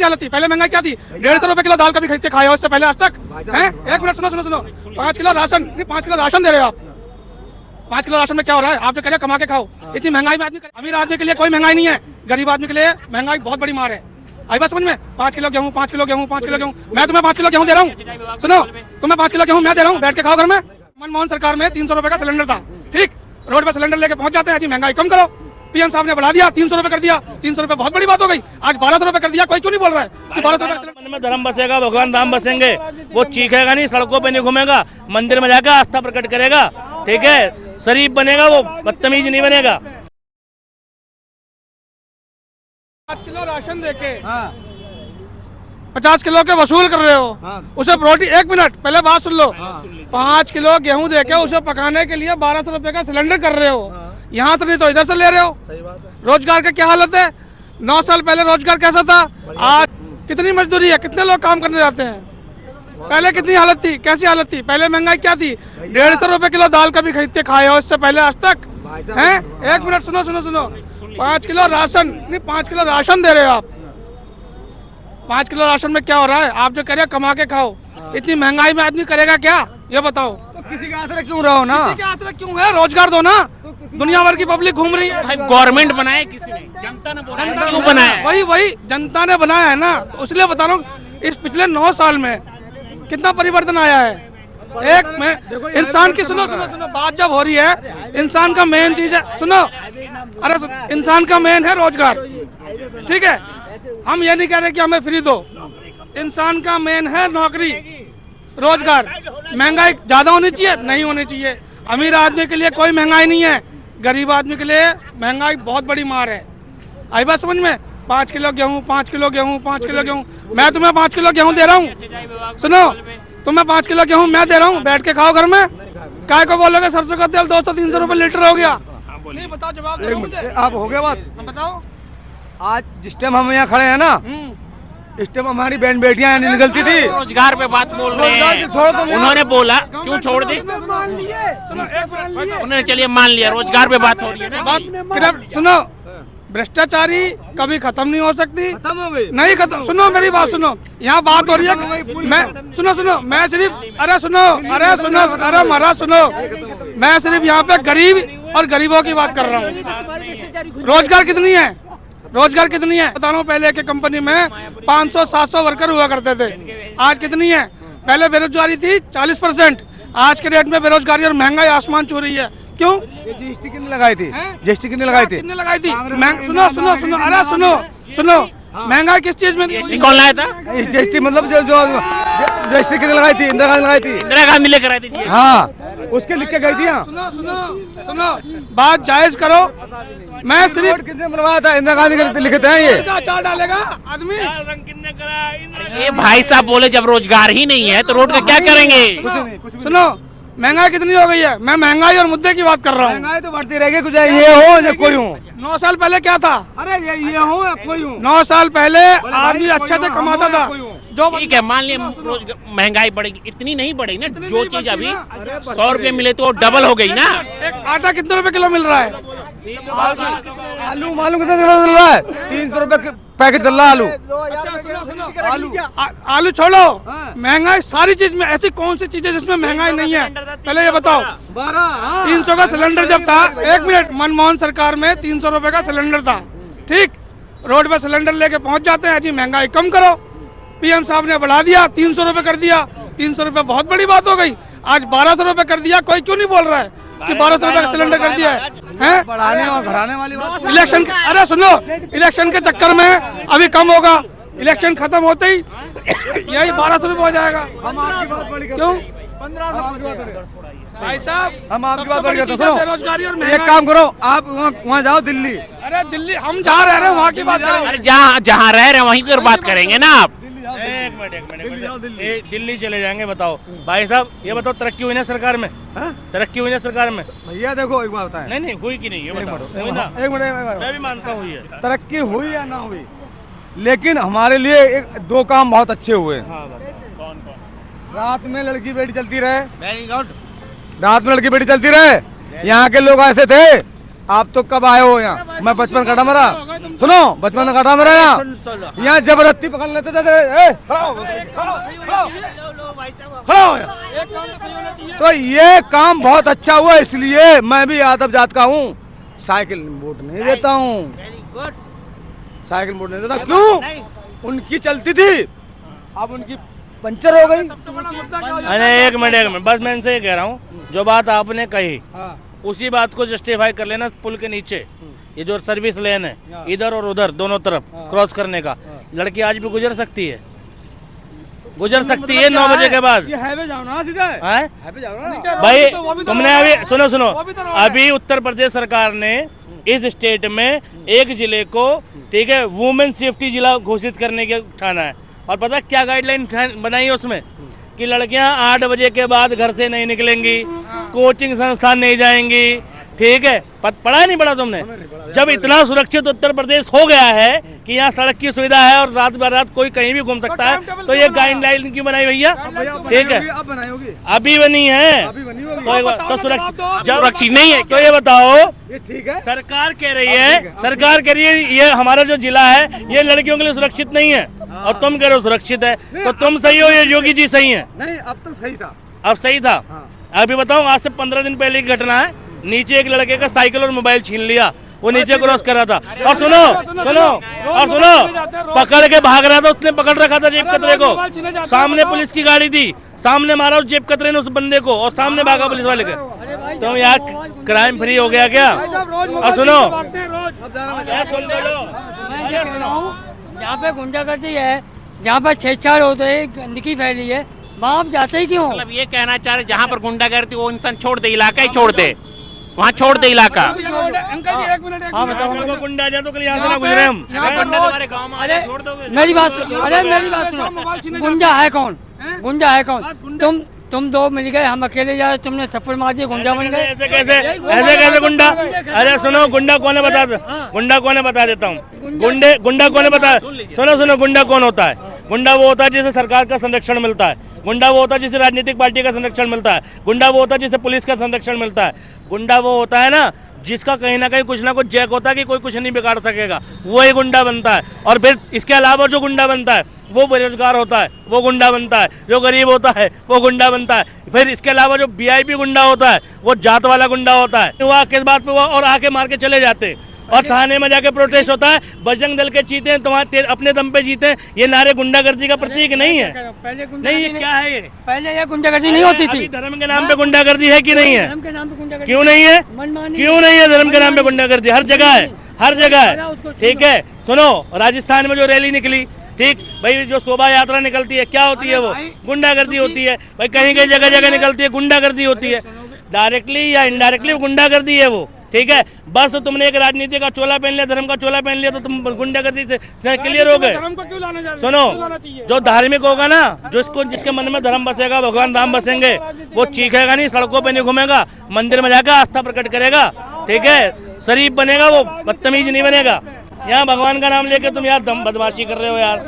हालत थी पहले, महंगाई क्या थी? 150 रुपए किलो दाल कभी खरीद के खाए हो इससे पहले आज तक? हैं? एक मिनट सुनो सुनो सुनो, 5 किलो राशन नहीं, 5 किलो राशन दे रहे हो आप। 5 किलो राशन में क्या हो रहा है? आप जो कह रहे हो कमा के खाओ, इतनी महंगाई में आदमी, अमीर आदमी के लिए कोई महंगाई नहीं है, गरीब आदमी के लिए महंगाई बहुत बड़ी मार है। आई बात समझ में? 5 किलो गेहूँ, 5 किलो गेहूँ, 5 किलो गेहूँ, मैं तुम्हें 5 किलो गेहूँ दे रहा हूँ। सुनो, तुम्हें 5 किलो गेहूँ मैं दे रहा हूँ, बैठ के खाओ घर में। मनमोहन सरकार में 300 रुपए का सिलेंडर था, ठीक, रोड पर सिलेंडर लेके पहुंच जाते हैं जी, महंगाई कम करो। पीएम साहब ने बढ़ा दिया, 300 रुपए कर दिया, 300 रुपए बहुत बड़ी बात हो गई। आज 1200 रुपए कर दिया, कोई क्यों नहीं बोल रहा है कि 1200 रुपए? मन में धर्म बसेगा, भगवान राम बसेंगे, वो चीखेगा नहीं, सड़कों पे नहीं घूमेगा, मंदिर में जाकर आस्था प्रकट करेगा, ठीक है, शरीफ बनेगा, वो बदतमीज नहीं बनेगा। 5 किलो राशन देके 50 किलो के वसूल कर रहे हो, उसे प्रोटी, एक मिनट पहले बात सुन लो, 5 किलो गेहूं देके उसे पकाने के लिए 1200 रुपए का सिलेंडर कर रहे हो, यहाँ से नहीं तो इधर से ले रहे हो। रोजगार का क्या हालत है? 9 साल पहले रोजगार कैसा था? आज कितनी मजदूरी है, कितने लोग काम करने जाते हैं? पहले कितनी हालत थी, कैसी हालत थी? पहले महंगाई क्या थी? 150 रुपए किलो दाल कभी खरीद के खाए हो इससे पहले आज तक? हैं? एक मिनट सुनो सुनो सुनो, 5 किलो राशन नहीं, 5 किलो राशन दे रहे हो आप। 5 किलो राशन में क्या हो रहा है? आप जो कह रहे हो कमा के खाओ, इतनी महंगाई में आदमी करेगा क्या, ये बताओ? तो किसी के आसरे क्यों रहो ना? किसी के आसरे क्यों है? रोजगार दो ना, दुनिया भर की पब्लिक घूम रही है। भाई गवर्नमेंट बनाए किसी ने, जनता ने बनाया, क्यों बनाया? वही जनता ने बनाया है ना, तो इसलिए बता रहा हूँ, इस पिछले 9 साल में कितना परिवर्तन आया है। एक में इंसान की, सुनो सुनो सुनो, बात जब हो रही है, इंसान का मेन चीज है, सुनो, अरे इंसान का मेन है रोजगार, ठीक है, हम ये नहीं कह रहे कि हमें फ्री दो, इंसान का मेन है नौकरी, रोजगार। महंगाई ज्यादा होनी चाहिए? नहीं होनी चाहिए। अमीर आदमी के लिए कोई महंगाई नहीं है, गरीब आदमी के लिए महंगाई बहुत बड़ी मार है। आई बात समझ में? 5 किलो गेहूँ, 5 किलो गेहूँ, 5 किलो गेहूँ, मैं तुम्हें 5 किलो गेहूँ दे रहा हूँ। सुनो, तुम्हें 5 किलो गेहूँ मैं दे रहा हूँ, बैठ के खाओ घर में। काय को बोलोगे सरसों का तेल 200-300 रुपए लीटर हो गया? नहीं बताओ, जवाब दो मुझे। आप हो गया बात, बताओ। आज जिस टाइम हम यहाँ खड़े हैं ना, इस टाइम हमारी बहन बेटियां यहाँ निकलती थी। रोजगार पे बात बोल रहे हैं, उन्होंने बोला क्यों छोड़ दी, उन्होंने चलिए मान लिया, रोजगार पे बात हो रही है ना। बात सुनो, भ्रष्टाचारी कभी खत्म नहीं हो सकती, खत्म हो गई नहीं खत्म। सुनो मेरी बात सुनो, यहाँ बात हो रही है, मैं सुनो सुनो, मैं सिर्फ, अरे सुनो, अरे महाराज सुनो, मैं सिर्फ यहाँ पे गरीब और गरीबों की बात कर रहा हूँ। रोजगार कितनी है? रोजगार कितनी है बता रहा हूँ। पहले के कंपनी में 500-700 वर्कर हुआ करते थे, आज कितनी है? पहले बेरोजगारी थी 40%, आज के डेट में बेरोजगारी और महंगाई आसमान छू रही है। क्यों? जीएसटी कितने लगाई थी? जीएसटी कितने लगाई थी? कितने लगाई थी? सुनो सुनो सुनो, अरे सुनो सुनो, महंगाई किस चीज में? जीएसटी कौन लाया था? जीएसटी मतलब जो जीएसटी कितने लगाई थी? इंदिरा गांधी लगाई थी। इंदिरा गांधी लेकर आई थी। हाँ, उसके लिख के गई थी। सुनो सुनो सुनो, बात जायज करो। मैं सिर्फ कितने बनवाया था? इंदिरा गांधी के लिखते हैं ये। अचार डालेगा आदमी। ये भाई साहब बोले जब रोजगार ही नहीं है तो रोड का क्या करेंगे? सुनो, महंगाई कितनी हो गई है? मैं महंगाई और मुद्दे की बात कर रहा हूँ। महंगाई तो बढ़ती रहेगी, कुछ ये हो या कोई हो। 9 साल पहले क्या था? अरे ये हो या कोई हो। 9 साल पहले आदमी अच्छे से कमाता था। जो ठीक है, मान लिया महंगाई बढ़ेगी, इतनी नहीं बढ़ी ना, जो चीज अभी 100 रुपए मिले तो डबल हो गई ना। एक आटा कितने रुपए किलो मिल रहा है? आलू मालूम कितना मिल रहा है? 300 रुपए पैकेट चल रहा है आलू। आलू छोड़ो, महंगाई सारी चीज में, ऐसी कौन सी चीज है जिसमें महंगाई नहीं है? पहले ये बताओ। 300 का सिलेंडर जब था, एक मिनट, मनमोहन सरकार में 300 रुपए का सिलेंडर था, ठीक, रोड पे सिलेंडर लेके पहुंच जाते हैं जी, महंगाई कम करो। पीएम साहब ने बढ़ा दिया, 300 रुपए कर दिया, 300 रुपए बहुत बड़ी बात हो गई। आज 1200 रुपए कर दिया, कोई क्यों नहीं बोल रहा है कि 1200 रुपए का सिलेंडर कर दिया है? बढ़ाने और घटाने वाली बात। इलेक्शन, अरे सुनो, इलेक्शन के चक्कर में अभी कम होगा, इलेक्शन खत्म होते ही यही 1200 रुपए हो जाएगा। क्यों? भाई साहब, हम आपकी बात बड़ी करते हैं। बेरोजगारी और एक काम करो, आप वहाँ जाओ दिल्ली। अरे दिल्ली, हम जहाँ रह रहे हैं वहाँ की बात करेंगे। अरे जहाँ रह रहे हैं वहीं की बात करेंगे ना आप। एक मिनट, दिल्ली चले जाएंगे। बताओ भाई साहब, ये बताओ, तरक्की हुई ना सरकार में? तरक्की हुई ना सरकार में? भैया देखो, एक बात बताएं। नहीं हुई कि नहीं, ये बताओ। हुई ना? एक मिनट, मैं भी मानता हूँ ये तरक्की हुई या ना हुई, लेकिन हमारे लिए 2 काम बहुत अच्छे हुए। कौन? रात में लड़की बेटी चलती रहे, वेरी गुड। रात में लड़की बेटी चलती रहे। यहाँ के लोग ऐसे थे आप तो कब आए हो यहाँ? मैं बचपन काटा मरा, सुनो बचपन काटा मरा यहाँ जबरदस्ती पकड़ लेते थे। खड़ा हो यहाँ। तो ये काम बहुत अच्छा हुआ, इसलिए मैं भी यादव जात का हूँ, साइकिल वोट नहीं देता हूँ, साइकिल वोट नहीं देता। क्यों? उनकी चलती थी, अब उनकी पंचर हो गई। अरे एक मिनट बस मैं इनसे ये कह रहा हूँ, जो बात आपने कही उसी बात को जस्टिफाई कर लेना। पुल के नीचे ये जो सर्विस लेन है, इधर और उधर दोनों तरफ क्रॉस करने का, लड़की आज भी गुजर सकती है, गुजर सकती है 9 बजे के बाद। ये हाईवे जाओ ना, सीधा हाईवे जाओ ना भाई। तुमने अभी सुनो अभी उत्तर प्रदेश सरकार ने इस स्टेट में एक जिले को, ठीक है, वुमेन सेफ्टी जिला घोषित करने के ठाना है। और पता क्या गाइडलाइन बनाई है उसमें कि लड़कियां 8 बजे के बाद घर से नहीं निकलेंगी, कोचिंग संस्थान नहीं जाएंगी, ठीक है। पढ़ा नहीं पढ़ा तुमने? जब इतना सुरक्षित उत्तर प्रदेश हो गया है कि यहाँ सड़क की सुविधा है और रात बर रात कोई कहीं भी घूम सकता है, तो ये गाइडलाइन क्यों बनाई भैया? ठीक है, अभी बनी है तो सुरक्षित नहीं है। तो ये बताओ, ये ठीक है, सरकार कह रही है ये हमारा जो जिला है ये लड़कियों के लिए सुरक्षित नहीं है, और तुम कह रहे हो सुरक्षित है। तो तुम सही हो, ये योगी जी सही है? नहीं, अब तो सही था, अब सही था। अभी बताओ, आज से 15 दिन पहले की घटना है, नीचे एक लड़के का साइकिल और मोबाइल छीन लिया, वो नीचे क्रॉस कर रहा था। और सुनो पकड़ के भाग रहा था, उसने पकड़ रखा था जेब कतरे को, सामने पुलिस की गाड़ी थी, सामने मारा उस जेब कतरे ने उस बंदे को, और सामने भागा पुलिस वाले के। तो यार क्राइम फ्री हो गया क्या? और सुनो जहाँ पे गुंडागर्दी है, जहाँ पर छेड़छाड़ होते है, गंदगी फैली है, वहाँ आप जाते ही क्यों? मतलब ये कहना चाह रहे जहाँ पर गुंडागर्दी वो इंसान छोड़ दे, इलाका ही छोड़ दे, वहाँ छोड़ दे इलाका। हाँ बताओ, गुंडा जा तो कल यहाँ से ना गुजरे हम। मेरी बात सुनो, गुंडा है कौन? गुंडा है कौन? तुम दो मिल गए, हम अकेले जा रहे, तुमने थप्पड़ मार दिया, गुंडा बन गए। ऐसे कैसे गुंडा? अरे सुनो, गुंडा कौन है बता देता हूँ। गुंडा कौन है बता, सुनो गुंडा कौन होता है? गुंडा वो होता है जिसे सरकार का संरक्षण मिलता है, गुंडा वो होता है जिसे राजनीतिक पार्टी का संरक्षण मिलता है, गुंडा वो होता है जिसे पुलिस का संरक्षण मिलता है, गुंडा वो होता है ना जिसका कहीं ना कहीं कुछ ना कुछ जैक होता है कि कोई कुछ नहीं बिगाड़ सकेगा, वही गुंडा बनता है। और फिर इसके अलावा जो गुंडा बनता है वो बेरोजगार होता है, वो गुंडा बनता है, जो गरीब होता है वो गुंडा बनता है। फिर इसके अलावा जो वीआईपी गुंडा होता है वो जात वाला गुंडा होता है, हुआ किस बात पे हुआ, और आके मार के चले जाते, और थाने में जाके प्रोटेस्ट होता है, बजरंग दल के जीते हैं, तुम्हारे अपने दम पे जीते हैं। ये नारे गुंडागर्दी का प्रतीक नहीं है? नहीं, ये क्या है? ये पहले ये गुंडागर्दी नहीं होती थी। धर्म के नाम पे गुंडागर्दी है कि नहीं है? धर्म के नाम पे गुंडागर्दी क्यों नहीं है? क्यों नहीं है धर्म के नाम पे गुंडागर्दी? हर जगह है, हर जगह है, ठीक है। सुनो, राजस्थान में जो रैली निकली, ठीक भाई, जो शोभा यात्रा निकलती है, क्या होती है? वो गुंडागर्दी होती है भाई। कहीं कहीं जगह जगह निकलती है, गुंडागर्दी होती है, डायरेक्टली या इनडायरेक्टली गुंडागर्दी है वो, ठीक है। बस तो तुमने एक राजनीति का चोला पहन लिया, धर्म का चोला पहन लिया, तो तुम गुंडागर्दी से क्लियर हो गए। सुनो, जो धार्मिक होगा ना, जिसके मन में धर्म बसेगा, भगवान राम बसेंगे, वो चीखेगा नहीं, सड़कों पे नहीं घूमेगा, मंदिर में जाकर आस्था प्रकट करेगा, ठीक है, शरीफ बनेगा, वो बदतमीज नहीं बनेगा। यहाँ भगवान का नाम लेके तुम यार बदमाशी कर रहे हो यार।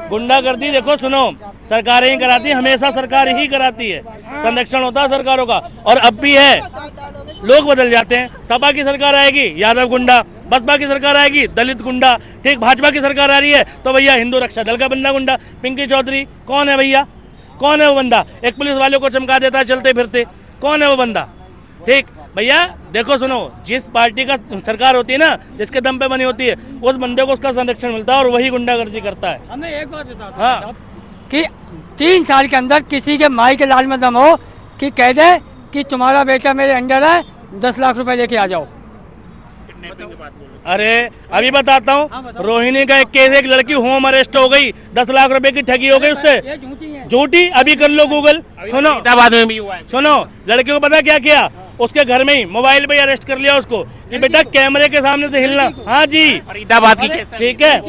गुंडागर्दी देखो, सुनो, सरकारें ही कराती है, हमेशा सरकार ही कराती है, संरक्षण होता है सरकारों का। और अब भी है, लोग बदल जाते हैं, सपा की सरकार आएगी यादव गुंडा, बसपा की सरकार आएगी दलित गुंडा, ठीक, भाजपा की सरकार आ रही है तो भैया हिंदू रक्षा दल का बंदा गुंडा। पिंकी चौधरी कौन है भैया? कौन है वो बंदा? एक पुलिस वाले को चमका देता है चलते फिरते, कौन है वो बंदा? ठीक भैया, देखो सुनो, जिस पार्टी का सरकार होती है ना, जिसके दम पे बनी होती है, उस बंदे को उसका संरक्षण मिलता है और वही गुंडागर्दी करता है। हमें एक बात बता, हाँ, कि 3 साल के अंदर किसी के माई के लाल में दम हो कि कह दे कि तुम्हारा बेटा मेरे अंडर है, 10 लाख रुपए लेके आ जाओ। अरे अभी बताता हूँ, रोहिणी का एक केस, एक लड़की होम अरेस्ट हो गई, 10 लाख रुपए की ठगी हो गई उससे, झूठी। अभी कर लो गूगल, सुनो, फरीदाबाद में भी हुआ है। सुनो, लड़की को पता क्या किया, उसके घर में ही मोबाइल पे अरेस्ट कर लिया उसको कि बेटा कैमरे के सामने से हिलना। हाँ जी, फरीदाबाद की केस है। ठीक है,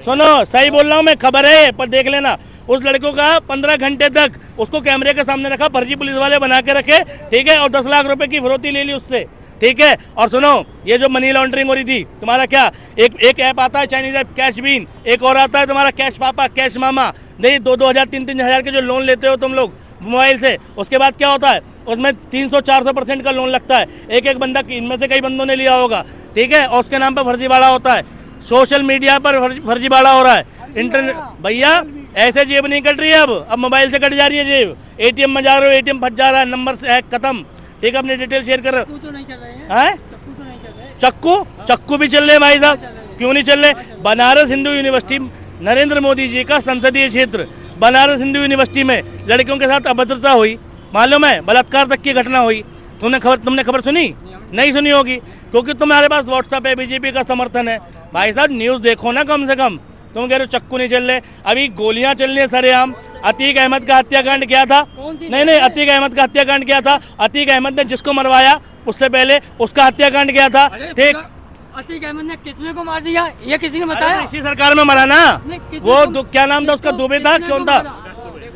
सुनो सही बोल रहा हूँ मैं, खबर है पर देख लेना। उस लड़कों का 15 घंटे तक उसको कैमरे के सामने रखा, फर्जी पुलिस वाले बना के रखे, ठीक है, और 10 लाख रुपए की फिरौती ले ली उससे, ठीक है। और सुनो, ये जो मनी लॉन्ड्रिंग हो रही थी, तुम्हारा क्या एक ऐप आता है चाइनीज ऐप, कैश बीन, एक और आता है तुम्हारा कैश पापा, कैश मामा, नहीं 2-2 हज़ार 3-3 हज़ार के जो लोन लेते हो तुम लोग मोबाइल से, उसके बाद क्या होता है, उसमें 300-400% का लोन लगता है। एक एक बंदा, इनमें से कई बंदों ने लिया होगा, ठीक है, और उसके नाम पर फर्जीवाड़ा होता है, सोशल मीडिया पर फर्जीवाड़ा हो रहा है, इंटरनेट। भैया ऐसे जेब नहीं कट रही है, अब मोबाइल से कट जा रही है जेब। एटीएम में जा रहे हो, एटीएम फंस जा रहा है, नंबर से खत्म, ठीक है, अपनी डिटेल शेयर कर रहे हो। तो नहीं चल रहे हैं, हैं? चक्कू तो नहीं चल रहे हैं। चक्कू भी चल रहे हैं भाई साहब, क्यों नहीं चल रहे? बनारस हिंदू यूनिवर्सिटी, नरेंद्र मोदी जी का संसदीय क्षेत्र बनारस हिंदू यूनिवर्सिटी में लड़कियों के साथ अभद्रता हुई, मालूम है, बलात्कार तक की घटना हुई। तुमने खबर सुनी? नहीं सुनी होगी, क्योंकि तुम्हारे पास व्हाट्सएप है, बीजेपी का समर्थन है। भाई साहब न्यूज़ देखो ना कम से कम। तुम कह रहे हो चक्कू नहीं चल रहे, अभी गोलियां चल रही है सरेआम। अतीक अहमद का हत्याकांड किया था, नहीं, अतीक अहमद का हत्याकांड किया था। अतीक अहमद ने जिसको मरवाया उससे पहले उसका हत्याकांड किया था, ठीक। अतीक अहमद ने कितने को मार दिया, ये किसी ने बताया? इसी सरकार में मरा ना वो, क्या नाम था उसका, दुबे था, कौन था,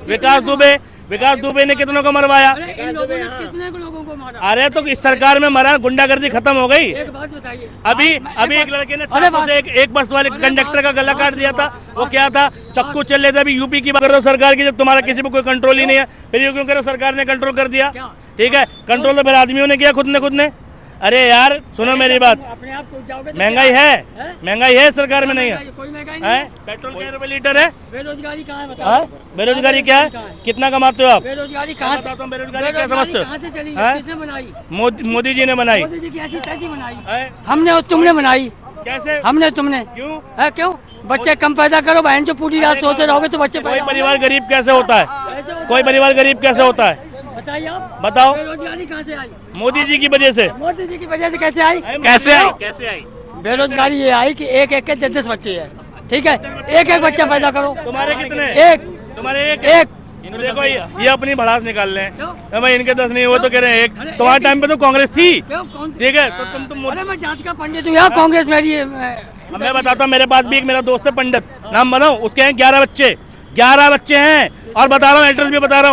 विकास दुबे। विकास दुबे ने कितनों को मरवाया? इन लोगों ने कितने लोगों को मारा? अरे तो इस सरकार में मरा, गुंडागर्दी खत्म हो गई। एक बात बताइए, अभी एक लड़के ने चाकू से एक बस वाले कंडक्टर का गला काट दिया था, वो क्या था, चक्कू चल रहे थे। अभी यूपी की बात कर रहे हो सरकार की, जब तुम्हारा किसी पे कोई कंट्रोल ही नहीं है, फिर ये क्यों कह रहे हो सरकार ने कंट्रोल कर दिया? ठीक है, कंट्रोल तो फिर आदमियों ने किया, खुद ने। अरे यार सुनो मेरी बात, अपने आप को जाओगे तो महंगाई है सरकार में, नहीं है? कोई महंगाई नहीं है। पेट्रोल क्या रुपए लीटर है? बेरोजगारी कहाँ है बताओ? बेरोजगारी क्या है? कितना कमाते हो आप? बेरोजगारी कहाँ से? बताता हूँ, बेरोजगारी क्या समझते हो? कहाँ से चली? हैं? किसने बनाई? मोदी जी ने बनाई। मोदी जी की ऐसी तैसी बनाई, हैं? हमने और तुमने बनाई। कैसे? हमने तुमने क्यों? है क्यों? बच्चे कम पैदा करो, बहन जो पूरी रात सोते रहोगे तो बच्चे कोई पैदा परिवार गरीब कैसे होता है? कोई परिवार गरीब कैसे होता है? बताइए आप, बताओ। बेरोजगारी कहाँ से आई? मोदी जी की वजह से। मोदी जी की वजह से कैसे आई? कैसे आई? बेरोजगारी ये आई कि एक के 10 बच्चे हैं, ठीक है, एक बच्चा पैदा करो। तुम्हारे कितने? एक। तुम्हारे एक। एक। देखो ये अपनी भड़ास निकाल रहे क्यों? हैं भाई, इनके 10 नहीं, वो तो कह रहे हैं एक। अरे तुम्हारे एक टाइम पे तो कांग्रेस थी, क्यों? कौन? ठीक है, तो तुम अरे मैं जात का पंडित हूँ यार, कांग्रेस मेरी है। मैं बताता हूँ, मेरे पास भी एक मेरा दोस्त है पंडित, नाम बताऊँ उसके हैं 11 बच्चे हैं, और बता रहा हूँ एड्रेस भी बता रहा हूँ।